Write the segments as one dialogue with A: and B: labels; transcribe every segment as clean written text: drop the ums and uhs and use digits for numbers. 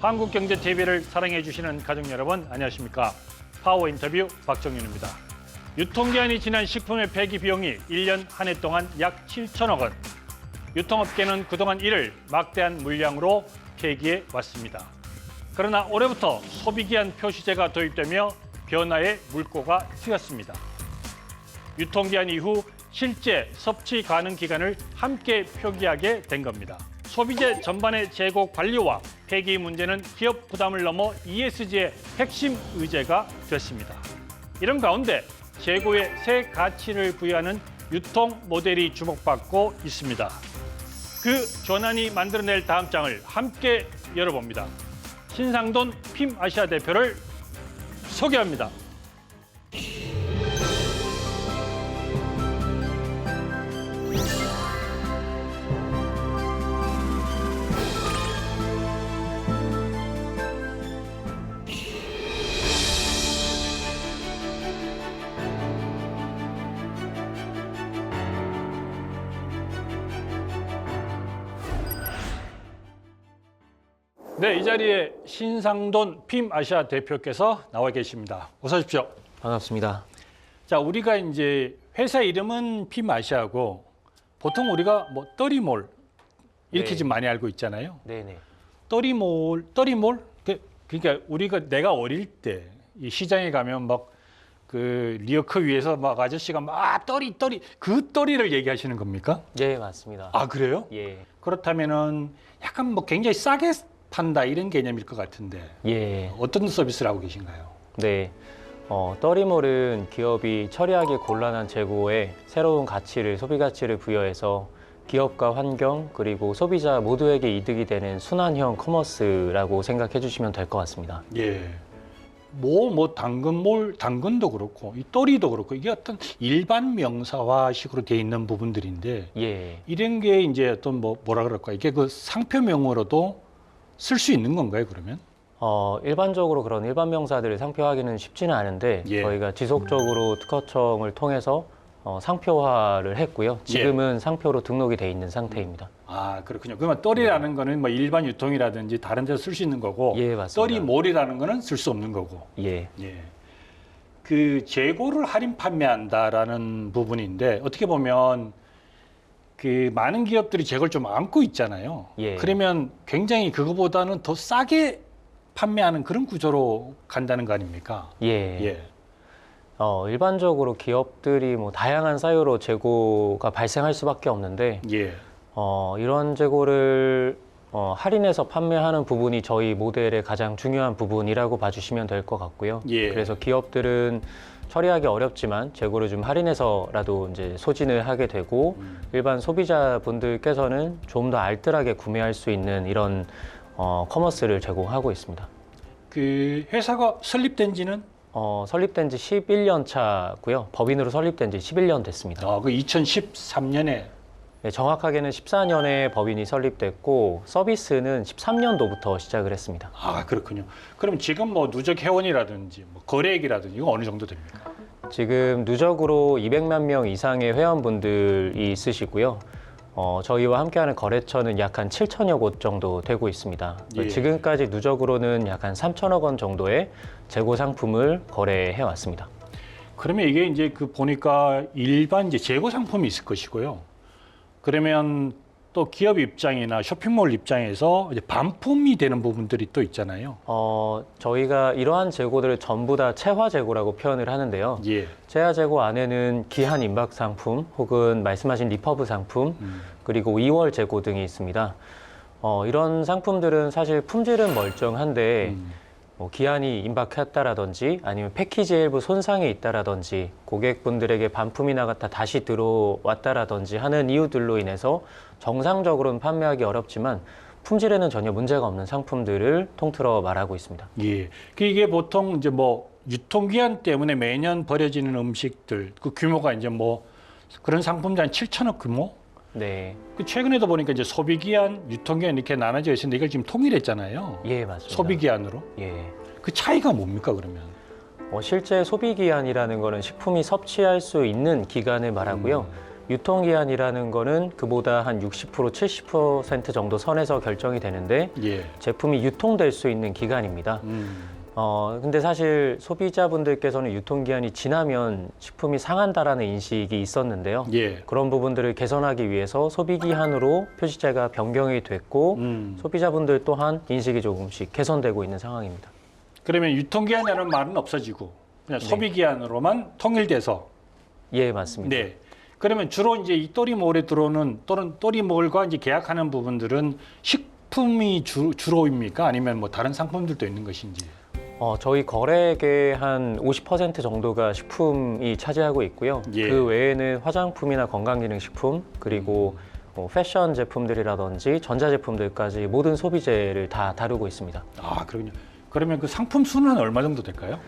A: 한국경제TV를 사랑해 주시는 가족 여러분 안녕하십니까. 파워 인터뷰 박정윤입니다. 유통기한이 지난 식품의 폐기 비용이 1년 한 해 동안 약 7천억 원. 유통업계는 그동안 이를 막대한 물량으로 폐기해 왔습니다. 그러나 올해부터 소비기한 표시제가 도입되며 변화의 물꼬가 트였습니다. 유통기한 이후 실제 섭취 가능 기간을 함께 표기하게 된 겁니다. 소비재 전반의 재고 관리와 폐기 문제는 기업 부담을 넘어 ESG의 핵심 의제가 됐습니다. 이런 가운데 재고에 새 가치를 부여하는 유통 모델이 주목받고 있습니다. 그 전환이 만들어낼 다음 장을 함께 열어봅니다. 신상돈 핌 아시아 대표를 소개합니다. 네, 이 자리에 신상돈 핌 아시아 대표께서 나와 계십니다. 어서 오십시오.
B: 반갑습니다.
A: 자, 우리가 이제 회사 이름은 핌 아시아고 보통 우리가 뭐 떠리몰 이렇게
B: 네.
A: 좀 많이 알고 있잖아요.
B: 네네.
A: 떠리몰. 그러니까 내가 어릴 때 이 시장에 가면 막 그 리어커 위에서 막 아저씨가 막 떠리 그 떠리를 얘기하시는 겁니까?
B: 네, 맞습니다.
A: 아, 그래요?
B: 예.
A: 그렇다면은 약간 뭐 굉장히 싸게 판다 이런 개념일 것 같은데
B: 예.
A: 어떤 서비스를 하고 계신가요?
B: 네. 떠리몰은 기업이 처리하기 곤란한 재고에 새로운 가치를, 소비 가치를 부여해서 기업과 환경 그리고 소비자 모두에게 이득이 되는 순환형 커머스라고 생각해 주시면 될 것 같습니다.
A: 예. 당근도 그렇고 이 또리도 그렇고 이게 어떤 일반 명사화식으로 돼 있는 부분들인데
B: 예.
A: 이런 게 이제 어떤 뭐라 그럴까 이게 그 상표명으로도 쓸 수 있는 건가요, 그러면?
B: 일반적으로 그런 일반 명사들을 상표하기는 쉽지는 않은데
A: 예.
B: 저희가 지속적으로 특허청을 통해서 상표화를 했고요. 지금은 상표로 등록이 돼 있는 상태입니다.
A: 아, 그렇군요. 그러면 떠리라는 거는 뭐 일반 유통이라든지 다른 데서 쓸 수 있는 거고
B: 예, 맞습니다.
A: 떠리몰이라는 거는 쓸 수 없는 거고.
B: 예.
A: 예. 그 재고를 할인 판매한다라는 부분인데 어떻게 보면 그 많은 기업들이 재고를 좀 안고 있잖아요.
B: 예.
A: 그러면 굉장히 그거보다는 더 싸게 판매하는 그런 구조로 간다는 거 아닙니까?
B: 예.
A: 예.
B: 일반적으로 기업들이 뭐 다양한 사유로 재고가 발생할 수밖에 없는데
A: 예.
B: 이런 재고를 할인해서 판매하는 부분이 저희 모델의 가장 중요한 부분이라고 봐주시면 될 것 같고요.
A: 예.
B: 그래서 기업들은 처리하기 어렵지만 재고를 좀 할인해서라도 이제 소진을 하게 되고 일반 소비자분들께서는 좀 더 알뜰하게 구매할 수 있는 이런 커머스를 제공하고 있습니다.
A: 그 회사가 설립된 지는
B: 설립된 지 11년 차고요. 법인으로 설립된 지 11년 됐습니다.
A: 그 2013년에
B: 네, 정확하게는 14년에 법인이 설립됐고 서비스는 13년도부터 시작을 했습니다.
A: 아, 그렇군요. 그럼 지금 뭐 누적 회원이라든지 뭐 거래액이라든지 이거 어느 정도 됩니까?
B: 지금 누적으로 200만 명 이상의 회원분들이 있으시고요. 저희와 함께하는 거래처는 약 한 7천여 곳 정도 되고 있습니다.
A: 예.
B: 지금까지 누적으로는 약 한 3천억 원 정도의 재고 상품을 거래해 왔습니다.
A: 그러면 이게 이제 그 보니까 일반 이제 재고 상품이 있을 것이고요. 그러면 또 기업 입장이나 쇼핑몰 입장에서 이제 반품이 되는 부분들이 또 있잖아요.
B: 저희가 이러한 재고들을 전부 다 체화 재고라고 표현을 하는데요.
A: 예.
B: 체화 재고 안에는 기한 임박 상품 혹은 말씀하신 리퍼브 상품 그리고 2월 재고 등이 있습니다. 이런 상품들은 사실 품질은 멀쩡한데 뭐 기한이 임박했다라든지 아니면 패키지의 일부 손상이 있다라든지 고객분들에게 반품이 나갔다 다시 들어왔다라든지 하는 이유들로 인해서 정상적으로는 판매하기 어렵지만 품질에는 전혀 문제가 없는 상품들을 통틀어 말하고 있습니다.
A: 예. 이게 보통 이제 뭐 유통기한 때문에 매년 버려지는 음식들 그 규모가 이제 뭐 그런 상품들 한 7천억 규모?
B: 네.
A: 그 최근에도 보니까 이제 소비기한, 유통기한 이렇게 나눠져 있었는데 이걸 지금 통일했잖아요.
B: 예, 맞습니다.
A: 소비기한으로.
B: 예.
A: 그 차이가 뭡니까 그러면?
B: 실제 소비기한이라는 거는 식품이 섭취할 수 있는 기간을 말하고요. 유통기한이라는 거는 그보다 한 60%, 70% 정도 선에서 결정이 되는데
A: 예.
B: 제품이 유통될 수 있는 기간입니다. 근데 사실 소비자분들께서는 유통기한이 지나면 식품이 상한다라는 인식이 있었는데요.
A: 예.
B: 그런 부분들을 개선하기 위해서 소비기한으로 표시제가 변경이 됐고 소비자분들 또한 인식이 조금씩 개선되고 있는 상황입니다.
A: 그러면 유통기한이라는 말은 없어지고 그냥
B: 네.
A: 소비기한으로만 통일돼서.
B: 예, 맞습니다.
A: 네. 그러면 주로 이제 이 또리몰에 들어오는 또는 또리몰과 이제 계약하는 부분들은 식품이 주로입니까? 아니면 뭐 다른 상품들도 있는 것인지?
B: 저희 거래액의 한 50% 정도가 식품이 차지하고 있고요.
A: 예.
B: 그 외에는 화장품이나 건강기능식품 그리고 패션 제품들이라든지 전자제품들까지 모든 소비재를 다 다루고 있습니다.
A: 아, 그렇군요. 그러면 그 상품 수는 얼마 정도 될까요?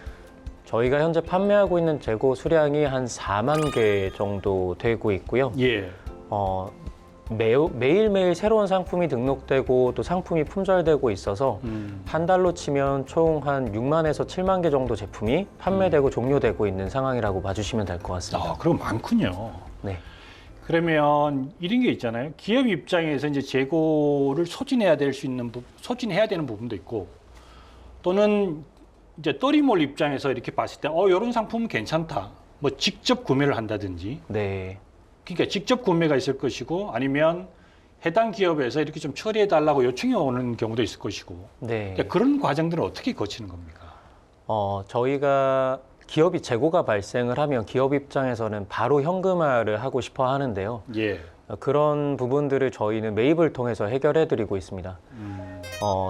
B: 저희가 현재 판매하고 있는 재고 수량이 한 4만 개 정도 되고 있고요.
A: 예.
B: 매일매일 새로운 상품이 등록되고 또 상품이 품절되고 있어서 한 달로 치면 총 한 6만에서 7만 개 정도 제품이 판매되고 종료되고 있는 상황이라고 봐주시면 될 것 같습니다.
A: 아, 그럼 많군요.
B: 네.
A: 그러면 이런 게 있잖아요. 기업 입장에서 이제 재고를 소진해야 소진해야 되는 부분도 있고, 또는 이제 또리몰 입장에서 이렇게 봤을 때, 이런 상품은 괜찮다. 뭐 직접 구매를 한다든지.
B: 네.
A: 그러니까 직접 구매가 있을 것이고, 아니면 해당 기업에서 이렇게 좀 처리해 달라고 요청이 오는 경우도 있을 것이고.
B: 네.
A: 그러니까 그런 과정들은 어떻게 거치는 겁니까?
B: 저희가 기업이 재고가 발생을 하면 기업 입장에서는 바로 현금화를 하고 싶어 하는데요.
A: 예.
B: 그런 부분들을 저희는 매입을 통해서 해결해 드리고 있습니다.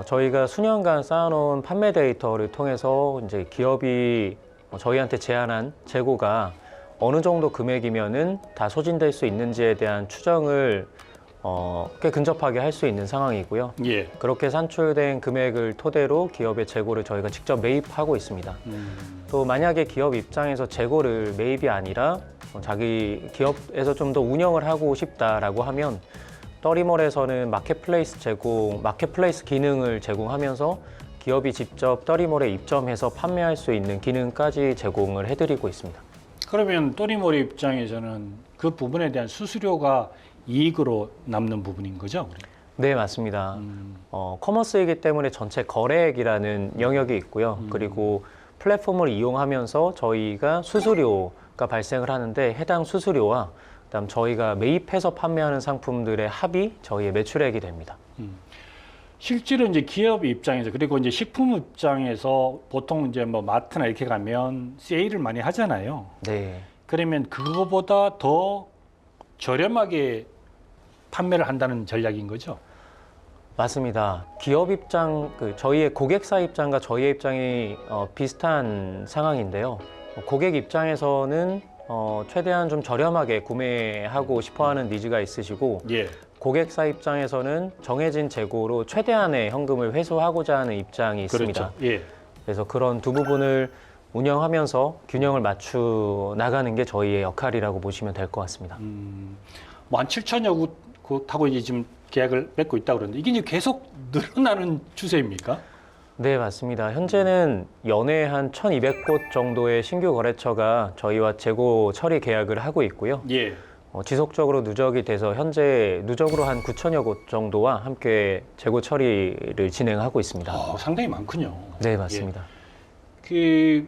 B: 저희가 수년간 쌓아놓은 판매 데이터를 통해서 이제 기업이 저희한테 제안한 재고가 어느 정도 금액이면은 다 소진될 수 있는지에 대한 추정을 꽤 근접하게 할 수 있는 상황이고요.
A: 예.
B: 그렇게 산출된 금액을 토대로 기업의 재고를 저희가 직접 매입하고 있습니다. 또 만약에 기업 입장에서 재고를 매입이 아니라 자기 기업에서 좀 더 운영을 하고 싶다라고 하면 떠리몰에서는 마켓플레이스 기능을 제공하면서 기업이 직접 떠리몰에 입점해서 판매할 수 있는 기능까지 제공을 해드리고 있습니다.
A: 그러면 또리몰 입장에서는 그 부분에 대한 수수료가 이익으로 남는 부분인 거죠?
B: 네, 맞습니다. 커머스이기 때문에 전체 거래액이라는 영역이 있고요. 그리고 플랫폼을 이용하면서 저희가 수수료가 발생을 하는데 해당 수수료와 그다음 저희가 매입해서 판매하는 상품들의 합이 저희의 매출액이 됩니다.
A: 실제로 이제 기업 입장에서 그리고 이제 식품 입장에서 보통 이제 뭐 마트나 이렇게 가면 세일을 많이 하잖아요.
B: 네.
A: 그러면 그거보다 더 저렴하게 판매를 한다는 전략인 거죠?
B: 맞습니다. 기업 입장, 저희의 고객사 입장과 저희의 입장이 비슷한 상황인데요. 고객 입장에서는 최대한 좀 저렴하게 구매하고 싶어하는 니즈가 있으시고
A: 예.
B: 고객사 입장에서는 정해진 재고로 최대한의 현금을 회수하고자 하는 입장이 있습니다.
A: 그렇죠. 예.
B: 그래서 그런 두 부분을 운영하면서 균형을 맞추 나가는 게 저희의 역할이라고 보시면 될 것 같습니다.
A: 뭐 한 7천여 곳하고 이제 지금 계약을 맺고 있다고 그러는데 이게 이제 계속 늘어나는 추세입니까?
B: 네, 맞습니다. 현재는 연에 한 1,200곳 정도의 신규 거래처가 저희와 재고 처리 계약을 하고 있고요.
A: 예.
B: 지속적으로 누적이 돼서 현재 누적으로 한 9천여 곳 정도와 함께 재고 처리를 진행하고 있습니다.
A: 상당히 많군요.
B: 네, 맞습니다.
A: 그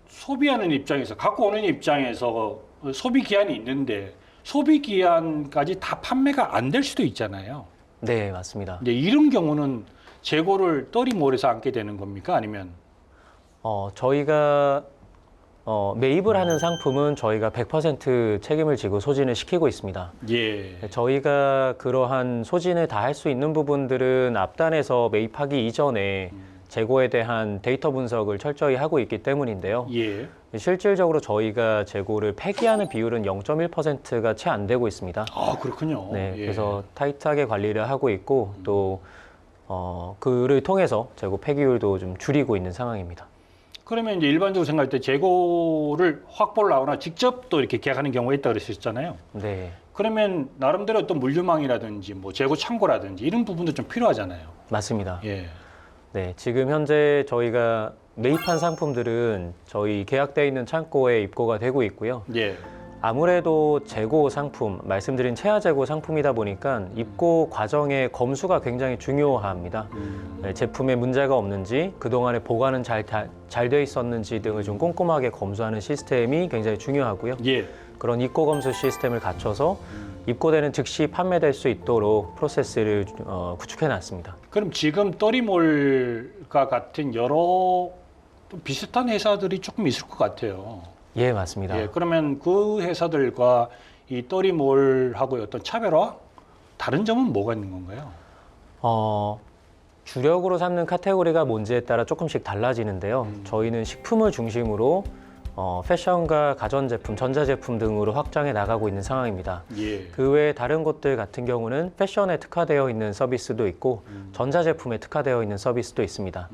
A: 소비하는 입장에서 갖고 오는 입장에서 소비 기한이 있는데 소비 기한까지 다 판매가 안 될 수도 있잖아요.
B: 네, 맞습니다.
A: 이제 이런 경우는 재고를 또리몰에서 안게 되는 겁니까? 아니면
B: 저희가 매입을 하는 상품은 저희가 100% 책임을 지고 소진을 시키고 있습니다.
A: 예.
B: 저희가 그러한 소진을 다 할 수 있는 부분들은 앞단에서 매입하기 이전에 재고에 대한 데이터 분석을 철저히 하고 있기 때문인데요.
A: 예.
B: 실질적으로 저희가 재고를 폐기하는 비율은 0.1%가 채 안 되고 있습니다.
A: 아, 그렇군요.
B: 네,
A: 예.
B: 그래서 타이트하게 관리를 하고 있고 또 그를 통해서 재고 폐기율도 좀 줄이고 있는 상황입니다.
A: 그러면 이제 일반적으로 생각할 때 재고를 확보를 하거나 직접 또 이렇게 계약하는 경우가 있다고 그러셨잖아요.
B: 네,
A: 그러면 나름대로 어떤 물류망이라든지 뭐 재고 창고라든지 이런 부분도 좀 필요하잖아요.
B: 맞습니다.
A: 예.
B: 네, 지금 현재 저희가 매입한 상품들은 저희 계약되어 있는 창고에 입고가 되고 있고요.
A: 예.
B: 아무래도 재고 상품, 말씀드린 체화 재고 상품이다 보니까 입고 과정의 검수가 굉장히 중요합니다. 네, 제품에 문제가 없는지, 그동안에 보관은 잘 돼 있었는지 등을 좀 꼼꼼하게 검수하는 시스템이 굉장히 중요하고요.
A: 예.
B: 그런 입고 검수 시스템을 갖춰서 입고되는 즉시 판매될 수 있도록 프로세스를 구축해 놨습니다.
A: 그럼 지금 떠리몰과 같은 여러 또 비슷한 회사들이 조금 있을 것 같아요.
B: 예, 맞습니다.
A: 예, 그러면 그 회사들과 이 떠리몰하고의 어떤 차별화? 다른 점은 뭐가 있는 건가요?
B: 주력으로 삼는 카테고리가 뭔지에 따라 조금씩 달라지는데요. 저희는 식품을 중심으로 패션과 가전제품, 전자제품 등으로 확장해 나가고 있는 상황입니다.
A: 예.
B: 그 외에 다른 곳들 같은 경우는 패션에 특화되어 있는 서비스도 있고 전자제품에 특화되어 있는 서비스도 있습니다.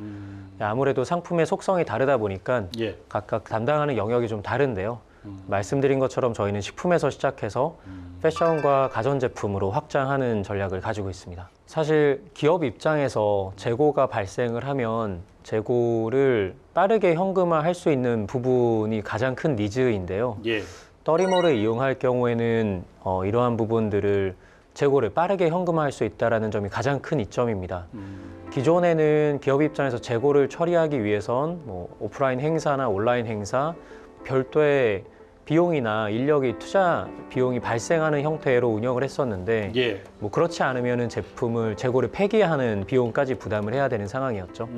B: 아무래도 상품의 속성이 다르다 보니까
A: 예.
B: 각각 담당하는 영역이 좀 다른데요. 말씀드린 것처럼 저희는 식품에서 시작해서 패션과 가전제품으로 확장하는 전략을 가지고 있습니다. 사실 기업 입장에서 재고가 발생을 하면 재고를 빠르게 현금화할 수 있는 부분이 가장 큰 니즈인데요.
A: 예.
B: 떠리몰을 이용할 경우에는 이러한 부분들을 재고를 빠르게 현금화할 수 있다는 점이 가장 큰 이점입니다. 기존에는 기업 입장에서 재고를 처리하기 위해선 오프라인 행사나 온라인 행사, 별도의 비용이나 인력이 투자 비용이 발생하는 형태로 운영을 했었는데
A: 예.
B: 그렇지 않으면 재고를 폐기하는 비용까지 부담을 해야 되는 상황이었죠.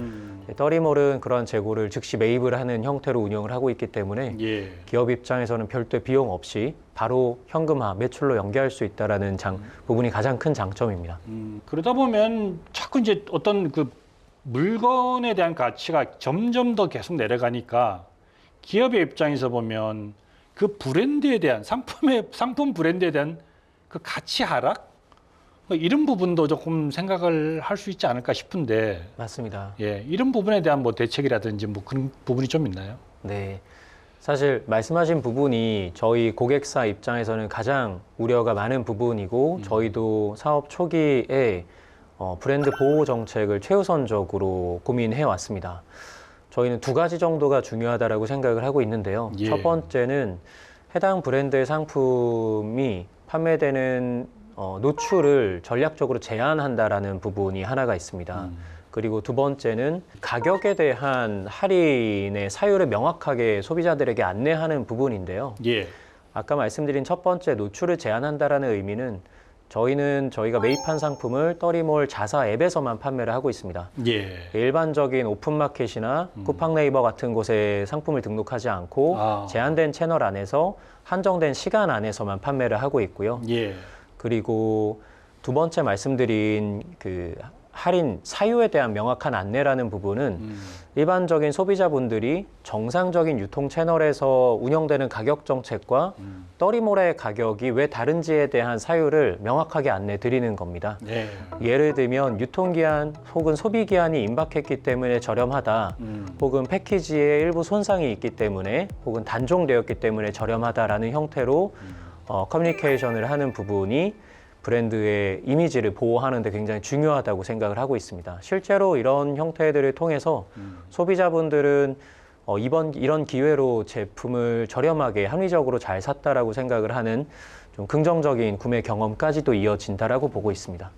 B: 떠리몰은 그러한 재고를 즉시 매입을 하는 형태로 운영을 하고 있기 때문에
A: 예.
B: 기업 입장에서는 별도의 비용 없이 바로 현금화, 매출로 연계할 수 있다는 부분이 가장 큰 장점입니다.
A: 그러다 보면 자꾸 이제 어떤 그 물건에 대한 가치가 점점 더 계속 내려가니까 기업의 입장에서 보면 그 브랜드에 대한 상품 브랜드에 대한 그 가치 하락 이런 부분도 조금 생각을 할 수 있지 않을까 싶은데
B: 맞습니다.
A: 예, 이런 부분에 대한 대책이라든지 그런 부분이 좀 있나요?
B: 네. 사실 말씀하신 부분이 저희 고객사 입장에서는 가장 우려가 많은 부분이고 저희도 사업 초기에 브랜드 보호 정책을 최우선적으로 고민해 왔습니다. 저희는 두 가지 정도가 중요하다고 생각을 하고 있는데요.
A: 예.
B: 첫 번째는 해당 브랜드의 상품이 판매되는 노출을 전략적으로 제한한다라는 부분이 하나가 있습니다. 그리고 두 번째는 가격에 대한 할인의 사유를 명확하게 소비자들에게 안내하는 부분인데요.
A: 예.
B: 아까 말씀드린 첫 번째 노출을 제한한다라는 의미는 저희가 매입한 상품을 떠리몰 자사 앱에서만 판매를 하고 있습니다.
A: 예.
B: 일반적인 오픈마켓이나 쿠팡네이버 같은 곳에 상품을 등록하지 않고 제한된 채널 안에서 한정된 시간 안에서만 판매를 하고 있고요.
A: 예.
B: 그리고 두 번째 말씀드린 그 할인 사유에 대한 명확한 안내라는 부분은 일반적인 소비자분들이 정상적인 유통 채널에서 운영되는 가격 정책과 떠리몰의 가격이 왜 다른지에 대한 사유를 명확하게 안내 드리는 겁니다.
A: 예.
B: 예를 들면 유통기한 혹은 소비기한이 임박했기 때문에 저렴하다, 혹은 패키지에 일부 손상이 있기 때문에 혹은 단종되었기 때문에 저렴하다라는 형태로 커뮤니케이션을 하는 부분이 브랜드의 이미지를 보호하는 데 굉장히 중요하다고 생각을 하고 있습니다. 실제로 이런 형태들을 통해서 소비자분들은 이런 기회로 제품을 저렴하게 합리적으로 잘 샀다라고 생각을 하는 좀 긍정적인 구매 경험까지도 이어진다라고 보고 있습니다.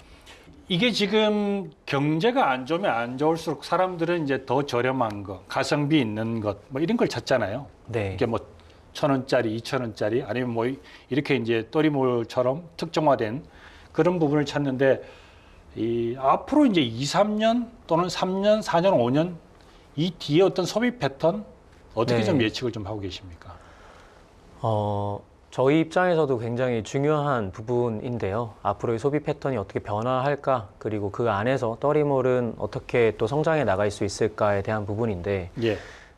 A: 이게 지금 경제가 안 좋으면 안 좋을수록 사람들은 이제 더 저렴한 거, 가성비 있는 것, 이런 걸 찾잖아요.
B: 네.
A: 이게 1,000원짜리, 2,000원짜리 아니면 이렇게 이제 떠리몰처럼 특정화된 그런 부분을 찾는데 앞으로 이제 2, 3년 또는 3년, 4년, 5년 이 뒤에 어떤 소비 패턴 어떻게
B: 네.
A: 좀 예측을 좀 하고 계십니까?
B: 저희 입장에서도 굉장히 중요한 부분인데요. 앞으로의 소비 패턴이 어떻게 변화할까, 그리고 그 안에서 떠리몰은 어떻게 또 성장해 나갈 수 있을까에 대한 부분인데
A: 예.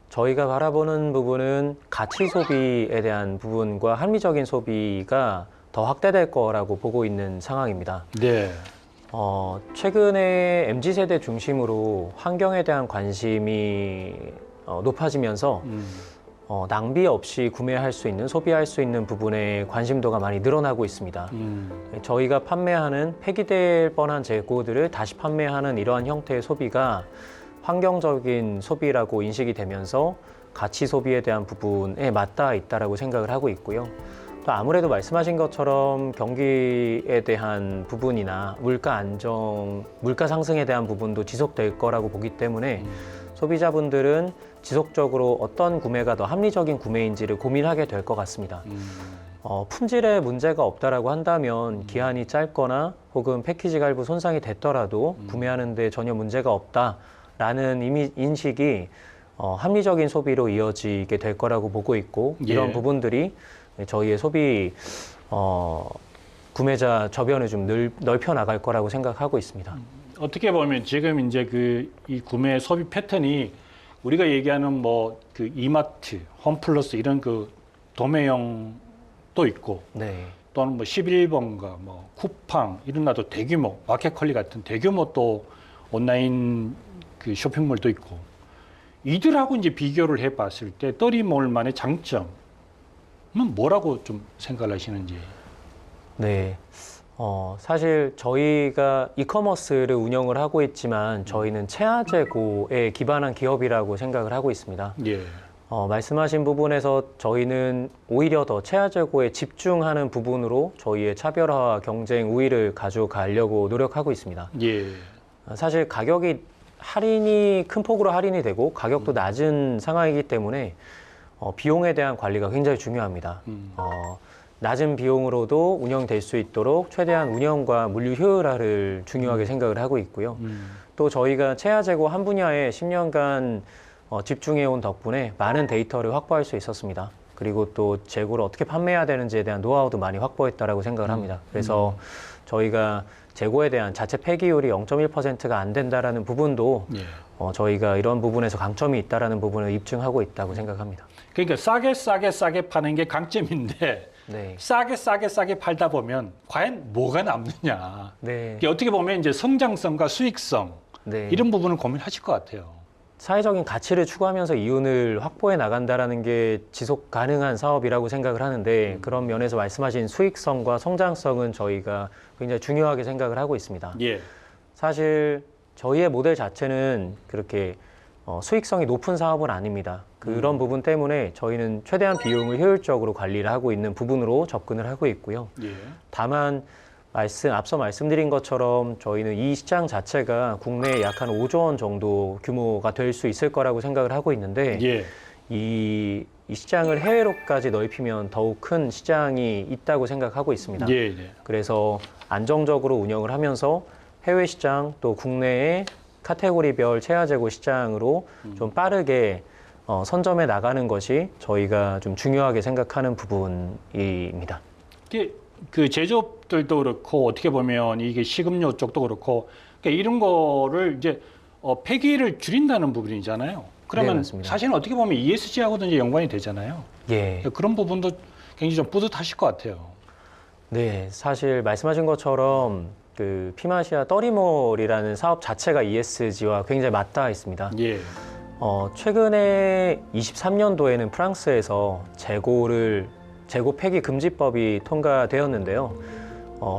B: 저희가 바라보는 부분은 가치 소비에 대한 부분과 합리적인 소비가 더 확대될 거라고 보고 있는 상황입니다.
A: 네.
B: 최근에 MZ세대 중심으로 환경에 대한 관심이 높아지면서 낭비 없이 구매할 수 있는, 소비할 수 있는 부분에 관심도가 많이 늘어나고 있습니다. 저희가 판매하는 폐기될 뻔한 재고들을 다시 판매하는 이러한 형태의 소비가 환경적인 소비라고 인식이 되면서 가치 소비에 대한 부분에 맞닿아 있다라고 생각을 하고 있고요. 또 아무래도 말씀하신 것처럼 경기에 대한 부분이나 물가 안정, 물가 상승에 대한 부분도 지속될 거라고 보기 때문에 소비자분들은 지속적으로 어떤 구매가 더 합리적인 구매인지를 고민하게 될 것 같습니다. 품질에 문제가 없다라고 한다면 기한이 짧거나 혹은 패키지가 일부 손상이 됐더라도 구매하는데 전혀 문제가 없다라는 인식이 합리적인 소비로 이어지게 될 거라고 보고 있고 이런 부분들이 저희의 소비 구매자 저변을 좀 넓혀 나갈 거라고 생각하고 있습니다.
A: 어떻게 보면 지금 이제 이 구매 소비 패턴이 우리가 얘기하는 뭐 그 이마트, 홈플러스 이런 그 도매형도 있고
B: 네.
A: 또는 뭐 11번가 뭐 쿠팡 이런 나도 대규모 마켓컬리 같은 대규모 또 온라인 그 쇼핑몰도 있고 이들하고 이제 비교를 해봤을 때 떠리몰만의 장점은 뭐라고 좀 생각을 하시는지?
B: 네. 사실 저희가 이커머스를 운영을 하고 있지만 저희는 체화재고에 기반한 기업이라고 생각을 하고 있습니다.
A: 예.
B: 말씀하신 부분에서 저희는 오히려 더 체화재고에 집중하는 부분으로 저희의 차별화와 경쟁 우위를 가져가려고 노력하고 있습니다.
A: 예.
B: 사실 가격이 큰 폭으로 할인이 되고 가격도 낮은 상황이기 때문에 비용에 대한 관리가 굉장히 중요합니다. 낮은 비용으로도 운영될 수 있도록 최대한 운영과 물류 효율화를 중요하게 생각을 하고 있고요. 또 저희가 체화재고 한 분야에 10년간 집중해온 덕분에 많은 데이터를 확보할 수 있었습니다. 그리고 또 재고를 어떻게 판매해야 되는지에 대한 노하우도 많이 확보했다라고 생각을 합니다. 그래서 저희가 재고에 대한 자체 폐기율이 0.1%가 안 된다라는 부분도
A: 예.
B: 저희가 이런 부분에서 강점이 있다라는 부분을 입증하고 있다고 생각합니다.
A: 그러니까 싸게 파는 게 강점인데
B: 네.
A: 싸게 팔다 보면 과연 뭐가 남느냐.
B: 네.
A: 이게 어떻게 보면 이제 성장성과 수익성
B: 네.
A: 이런 부분을 고민하실 것 같아요.
B: 사회적인 가치를 추구하면서 이윤을 확보해 나간다라는 게 지속 가능한 사업이라고 생각을 하는데 그런 면에서 말씀하신 수익성과 성장성은 저희가 굉장히 중요하게 생각을 하고 있습니다.
A: 예.
B: 사실 저희의 모델 자체는 그렇게 수익성이 높은 사업은 아닙니다. 그런 부분 때문에 저희는 최대한 비용을 효율적으로 관리를 하고 있는 부분으로 접근을 하고 있고요.
A: 예.
B: 다만 앞서 말씀드린 것처럼 저희는 이 시장 자체가 국내에 약 한 5조 원 정도 규모가 될 수 있을 거라고 생각을 하고 있는데
A: 예.
B: 이 시장을 해외로까지 넓히면 더욱 큰 시장이 있다고 생각하고 있습니다.
A: 예. 예.
B: 그래서 안정적으로 운영을 하면서 해외 시장 또 국내의 카테고리별 체화재고 시장으로 좀 빠르게 선점해 나가는 것이 저희가 좀 중요하게 생각하는 부분입니다.
A: 이게 그 제조업들도 그렇고 어떻게 보면 이게 식음료 쪽도 그렇고 그러니까 이런 거를 이제 폐기를 줄인다는 부분이잖아요.
B: 네,
A: 그러면
B: 맞습니다.
A: 사실은 어떻게 보면 ESG하고도 이제 연관이 되잖아요.
B: 예.
A: 그런 부분도 굉장히 좀 뿌듯하실 것 같아요.
B: 네, 사실 말씀하신 것처럼 그 피마시아 떠리몰이라는 사업 자체가 ESG와 굉장히 맞닿아 있습니다.
A: 예.
B: 최근에 23년도에는 프랑스에서 재고 폐기 금지법이 통과되었는데요.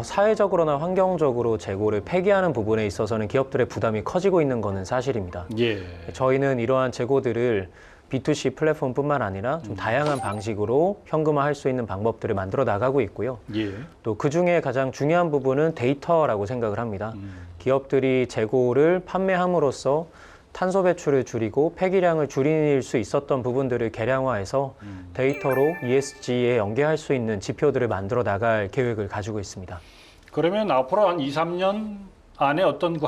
B: 사회적으로나 환경적으로 재고를 폐기하는 부분에 있어서는 기업들의 부담이 커지고 있는 것은 사실입니다.
A: 예.
B: 저희는 이러한 재고들을 B2C 플랫폼뿐만 아니라 좀 다양한 방식으로 현금화할 수 있는 방법들을 만들어 나가고 있고요.
A: 예.
B: 또 그중에 가장 중요한 부분은 데이터라고 생각을 합니다. 기업들이 재고를 판매함으로써 탄소 배출을 줄이고 폐기량을 줄일 수 있었던 부분들을 개량화해서 데이터로 ESG에 연계할 수 있는 지표들을 만들어 나갈 계획을 가지고 있습니다.
A: 그러면 앞으로 한 2, 3년 안에 어떤 그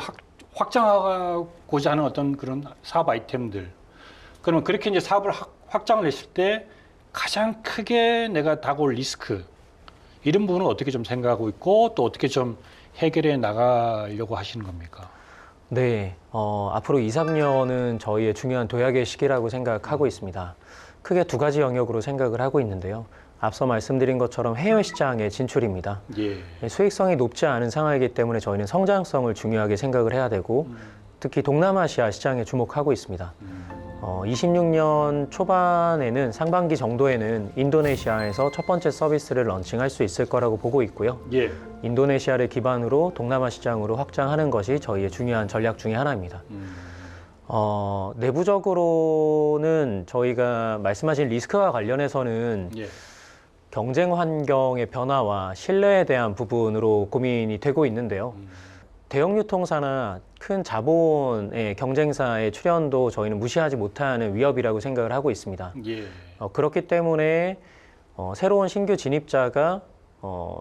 A: 확장하고자 하는 어떤 그런 사업 아이템들 그러면 그렇게 이제 사업을 확장을 했을 때 가장 크게 내가 다가올 리스크 이런 부분은 어떻게 좀 생각하고 있고 또 어떻게 좀 해결해 나가려고 하시는 겁니까?
B: 네, 앞으로 2, 3년은 저희의 중요한 도약의 시기라고 생각하고 있습니다. 크게 두 가지 영역으로 생각을 하고 있는데요. 앞서 말씀드린 것처럼 해외 시장의 진출입니다.
A: 예.
B: 수익성이 높지 않은 상황이기 때문에 저희는 성장성을 중요하게 생각을 해야 되고 특히 동남아시아 시장에 주목하고 있습니다. 26년 초반에는 상반기 정도에는 인도네시아에서 첫 번째 서비스를 런칭할 수 있을 거라고 보고 있고요.
A: 예.
B: 인도네시아를 기반으로 동남아 시장으로 확장하는 것이 저희의 중요한 전략 중에 하나입니다. 내부적으로는 저희가 말씀하신 리스크와 관련해서는
A: 예.
B: 경쟁 환경의 변화와 신뢰에 대한 부분으로 고민이 되고 있는데요. 대형 유통사나 큰 자본의 경쟁사의 출현도 저희는 무시하지 못하는 위협이라고 생각을 하고 있습니다.
A: 예.
B: 그렇기 때문에 새로운 신규 진입자가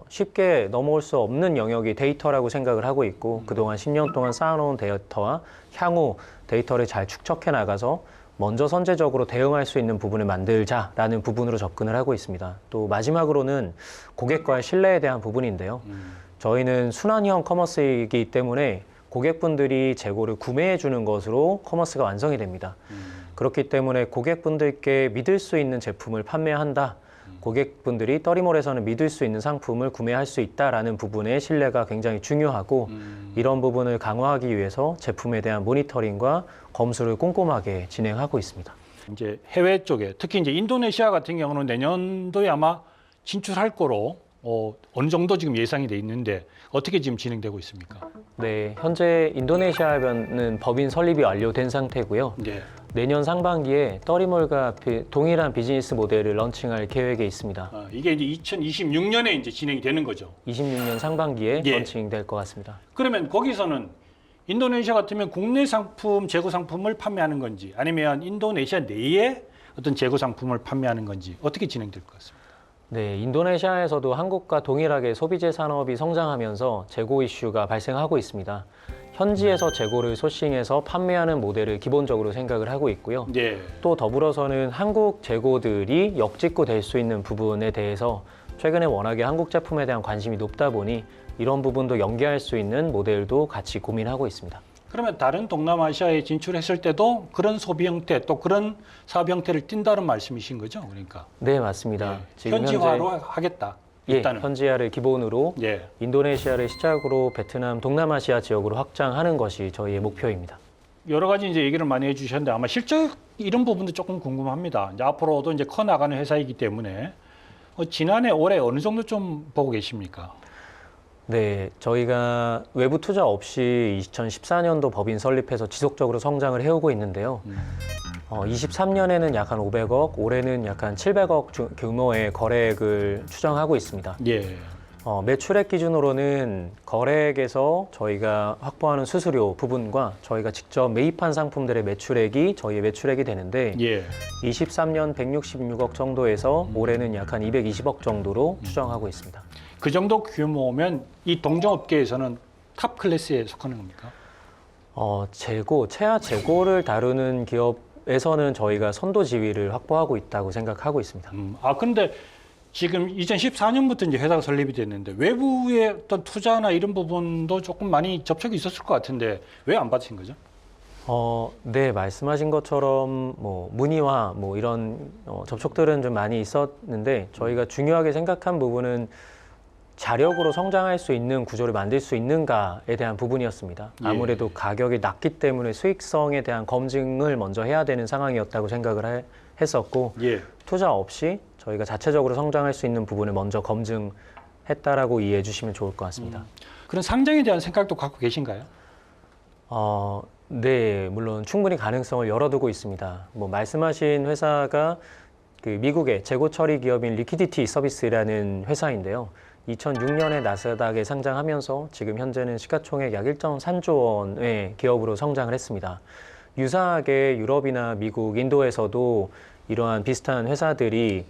B: 쉽게 넘어올 수 없는 영역이 데이터라고 생각을 하고 있고 그동안 10년 동안 쌓아놓은 데이터와 향후 데이터를 잘 축적해 나가서 먼저 선제적으로 대응할 수 있는 부분을 만들자라는 부분으로 접근을 하고 있습니다. 또 마지막으로는 고객과의 신뢰에 대한 부분인데요. 저희는 순환형 커머스이기 때문에 고객분들이 재고를 구매해 주는 것으로 커머스가 완성이 됩니다. 그렇기 때문에 고객분들께 믿을 수 있는 제품을 판매한다. 고객분들이 떠리몰에서는 믿을 수 있는 상품을 구매할 수 있다라는 부분의 신뢰가 굉장히 중요하고 이런 부분을 강화하기 위해서 제품에 대한 모니터링과 검수를 꼼꼼하게 진행하고 있습니다.
A: 이제 해외 쪽에 특히 이제 인도네시아 같은 경우는 내년도에 아마 진출할 거로 어느 정도 지금 예상이 돼 있는데 어떻게 지금 진행되고 있습니까?
B: 네, 현재 인도네시아는 법인 설립이 완료된 상태고요.
A: 네.
B: 내년 상반기에 떠리몰과 동일한 비즈니스 모델을 런칭할 계획에 있습니다.
A: 이게 이제 2026년에 이제 진행이 되는 거죠.
B: 26년 상반기에
A: 예.
B: 런칭될 것 같습니다.
A: 그러면 거기서는 인도네시아 같으면 국내 상품, 재고 상품을 판매하는 건지 아니면 인도네시아 내에 어떤 재고 상품을 판매하는 건지 어떻게 진행될 것 같습니다.
B: 네, 인도네시아에서도 한국과 동일하게 소비재 산업이 성장하면서 재고 이슈가 발생하고 있습니다. 현지에서 재고를 소싱해서 판매하는 모델을 기본적으로 생각을 하고 있고요.
A: 네.
B: 또 더불어서는 한국 재고들이 역직구 될 수 있는 부분에 대해서 최근에 워낙에 한국 제품에 대한 관심이 높다 보니 이런 부분도 연계할 수 있는 모델도 같이 고민하고 있습니다.
A: 그러면 다른 동남아시아에 진출했을 때도 그런 소비 형태 또 그런 사업 형태를 띈다는 말씀이신 거죠? 그러니까.
B: 네, 맞습니다.
A: 네.
B: 지금
A: 현지화로 하겠다.
B: 예,
A: 일단은.
B: 현지화를 기본으로
A: 예.
B: 인도네시아를 시작으로 베트남, 동남아시아 지역으로 확장하는 것이 저희의 목표입니다.
A: 여러 가지 이제 얘기를 많이 해주셨는데 아마 실적 이런 부분도 조금 궁금합니다. 이제 앞으로도 이제 커 나가는 회사이기 때문에 지난해 올해 어느 정도 좀 보고 계십니까?
B: 네, 저희가 외부 투자 없이 2014년도 법인 설립해서 지속적으로 성장을 해오고 있는데요. 23년에는 약 한 500억, 올해는 약 한 700억 규모의 거래액을 추정하고 있습니다.
A: 예.
B: 매출액 기준으로는 거래액에서 저희가 확보하는 수수료 부분과 저희가 직접 매입한 상품들의 매출액이 저희의 매출액이 되는데
A: 예.
B: 23년 166억 정도에서 올해는 약 한 220억 정도로 추정하고 있습니다.
A: 그 정도 규모면 이 동종업계에서는 탑 클래스에 속하는 겁니까?
B: 최하 재고를 다루는 기업에서는 저희가 선도 지위를 확보하고 있다고 생각하고 있습니다.
A: 근데 지금 2014년부터 이제 회사가 설립이 됐는데 외부의 어떤 투자나 이런 부분도 조금 많이 접촉이 있었을 것 같은데 왜 안 받으신 거죠?
B: 네, 말씀하신 것처럼 문의와 이런 접촉들은 좀 많이 있었는데 저희가 중요하게 생각한 부분은 자력으로 성장할 수 있는 구조를 만들 수 있는가에 대한 부분이었습니다.
A: 예.
B: 아무래도 가격이 낮기 때문에 수익성에 대한 검증을 먼저 해야 되는 상황이었다고 생각을 했었고
A: 예.
B: 투자 없이 저희가 자체적으로 성장할 수 있는 부분을 먼저 검증했다라고 이해해 주시면 좋을 것 같습니다.
A: 그런 상장에 대한 생각도 갖고 계신가요?
B: 네, 물론 충분히 가능성을 열어두고 있습니다. 말씀하신 회사가 그 미국의 재고 처리 기업인 리퀴디티 서비스라는 회사인데요. 2006년에 나스닥에 상장하면서 지금 현재는 시가총액 약 1.3조 원의 기업으로 성장을 했습니다. 유사하게 유럽이나 미국, 인도에서도 이러한 비슷한 회사들이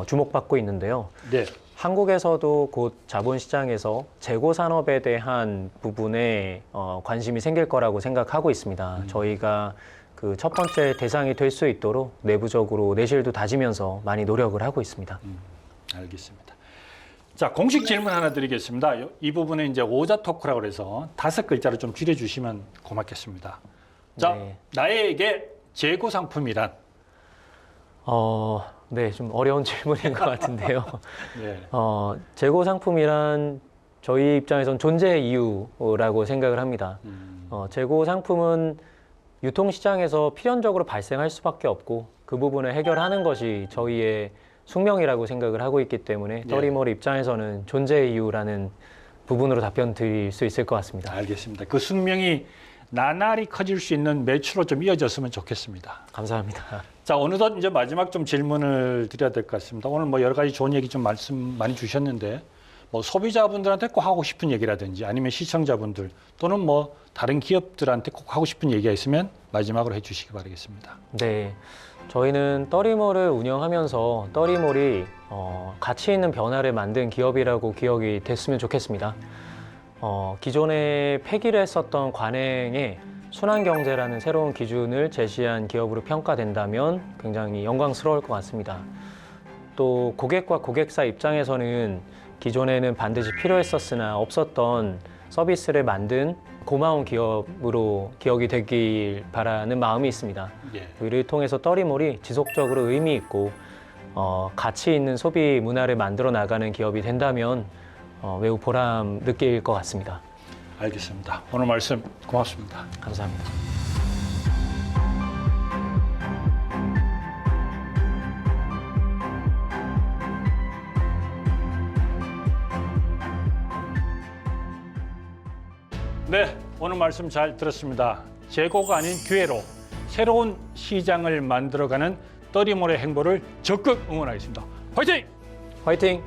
B: 주목받고 있는데요.
A: 네.
B: 한국에서도 곧 자본시장에서 재고 산업에 대한 부분에 관심이 생길 거라고 생각하고 있습니다. 저희가 그 첫 번째 대상이 될 수 있도록 내부적으로 내실도 다지면서 많이 노력을 하고 있습니다.
A: 알겠습니다. 자, 공식 질문 하나 드리겠습니다. 이 부분은 이제 오자 토크라고 해서 5글자로 좀 줄여주시면 고맙겠습니다. 자,
B: 네.
A: 나에게 재고 상품이란?
B: 네, 좀 어려운 질문인 것 같은데요.
A: 네.
B: 재고 상품이란 저희 입장에선 존재 이유라고 생각을 합니다. 재고 상품은 유통시장에서 필연적으로 발생할 수밖에 없고 그 부분을 해결하는 것이 저희의 숙명이라고 생각을 하고 있기 때문에 떠리몰 입장에서는 존재 이유라는 부분으로 답변 드릴 수 있을 것 같습니다.
A: 알겠습니다. 그 숙명이 나날이 커질 수 있는 매출로 좀 이어졌으면 좋겠습니다.
B: 감사합니다.
A: 자, 어느덧 이제 마지막 좀 질문을 드려야 될 것 같습니다. 오늘 뭐 여러 가지 좋은 얘기 좀 말씀 많이 주셨는데 뭐 소비자분들한테 꼭 하고 싶은 얘기라든지 아니면 시청자분들 또는 뭐 다른 기업들한테 꼭 하고 싶은 얘기가 있으면 마지막으로 해주시기 바라겠습니다.
B: 네, 저희는 떠리몰을 운영하면서 떠리몰이 가치 있는 변화를 만든 기업이라고 기억이 됐으면 좋겠습니다. 기존에 폐기를 했었던 관행에 순환경제라는 새로운 기준을 제시한 기업으로 평가된다면 굉장히 영광스러울 것 같습니다. 또 고객과 고객사 입장에서는 기존에는 반드시 필요했었으나 없었던 서비스를 만든 고마운 기업으로 기억이 되길 바라는 마음이 있습니다.
A: 예.
B: 이를 통해서 떠리몰이 지속적으로 의미 있고 가치 있는 소비 문화를 만들어 나가는 기업이 된다면 매우 보람 느낄 것 같습니다.
A: 알겠습니다. 오늘 말씀 고맙습니다.
B: 감사합니다.
A: 네, 오늘 말씀 잘 들었습니다. 재고가 아닌 기회로 새로운 시장을 만들어가는 떠리몰의 행보를 적극 응원하겠습니다. 화이팅!
B: 화이팅!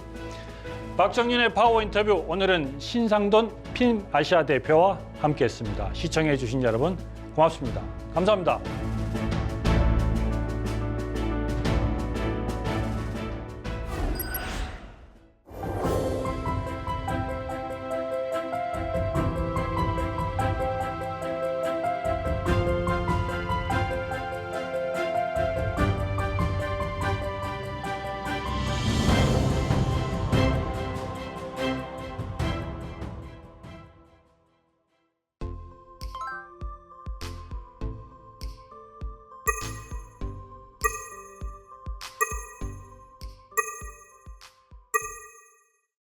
A: 박정윤의 파워 인터뷰, 오늘은 신상돈 필름 아시아 대표와 함께했습니다. 시청해 주신 여러분 고맙습니다. 감사합니다.